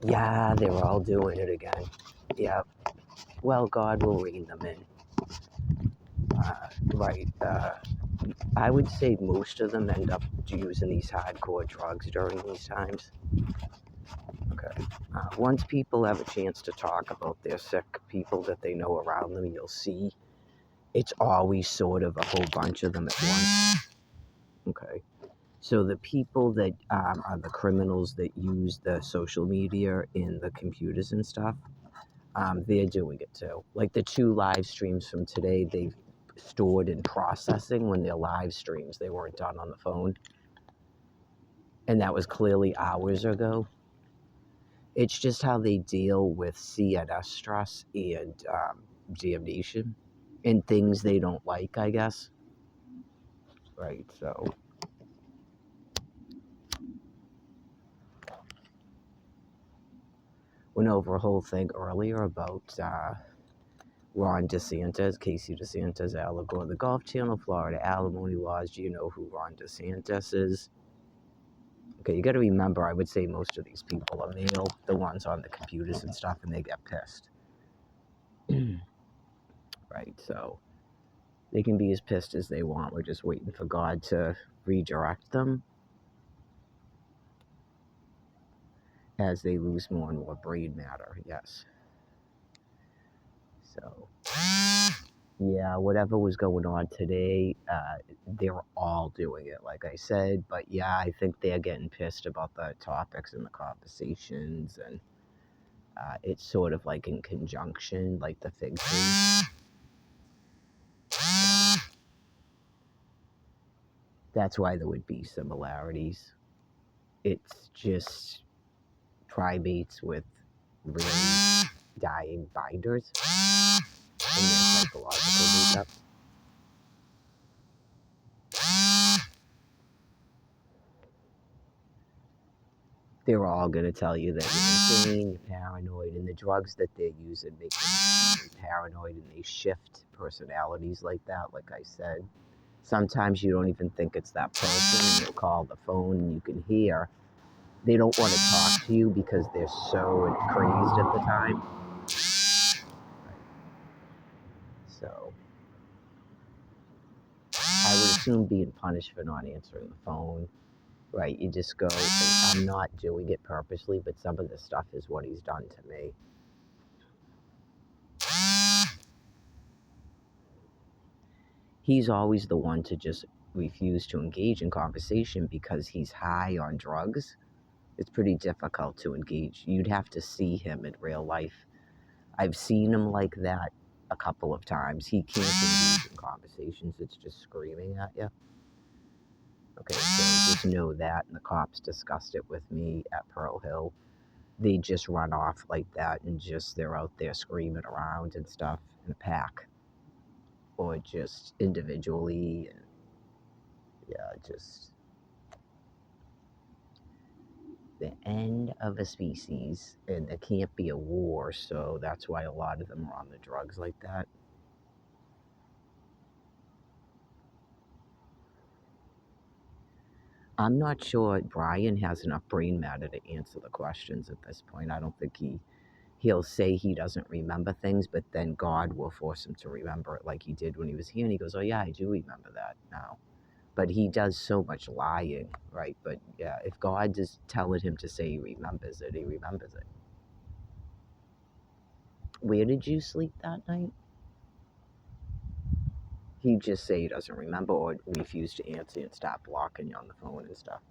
Yeah, they're all doing it again. Yep. Well, God will rein them in. Right. I would say most of them end up using these hardcore drugs during these times. Okay. Once people have a chance to talk about their sick people that they know around them, you'll see it's always sort of a whole bunch of them at once. Okay. So the people that are the criminals that use the social media and the computers and stuff, they're doing it too. Like the 2 live streams from today, they've stored in processing when they're live streams. They weren't done on the phone. And that was clearly hours ago. It's just how they deal with CNS stress and damnation and things they don't like, I guess. Right, so. Went over a whole thing earlier about Ron DeSantis, Casey DeSantis, Al Gore, the Golf Channel, Florida alimony laws. Do you know who Ron DeSantis is? Okay, you got to remember, I would say most of these people are male, the ones on the computers and stuff, and they get pissed. Right, so they can be as pissed as they want. We're just waiting for God to redirect them as they lose more and more brain matter, yes. So, yeah, whatever was going on today, they're all doing it, like I said. But yeah, I think they're getting pissed about the topics and the conversations, and it's sort of like in conjunction, like the fig tree. That's why there would be similarities. It's just primates with really dying binders and their psychological makeup. They're all going to tell you that you're insane, you're paranoid, and the drugs that they're using make them paranoid, and they shift personalities like that, like I said. Sometimes you don't even think it's that person. You'll call the phone and you can hear they don't want to talk to you because they're so crazed at the time. So I would assume being punished for not answering the phone. Right, you just go, I'm not doing it purposely, but some of this stuff is what he's done to me. He's always the one to just refuse to engage in conversation because he's high on drugs. It's pretty difficult to engage. You'd have to see him in real life. I've seen him like that a couple of times. He can't engage in conversations. It's just screaming at you. Okay, so just know that. And the cops discussed it with me at Pearl Hill. They just run off like that and just they're out there screaming around and stuff in a pack. Or just individually. And yeah, just the end of a species. And there can't be a war, so that's why a lot of them are on the drugs like that. I'm not sure Brian has enough brain matter to answer the questions at this point. I don't think he'll say he doesn't remember things, but then God will force him to remember it like he did when he was here. And he goes, oh yeah, I do remember that now. But he does so much lying, right? But yeah, if God is telling him to say he remembers it, he remembers it. Where did you sleep that night? He'd just say he doesn't remember or refuse to answer and stop blocking you on the phone and stuff.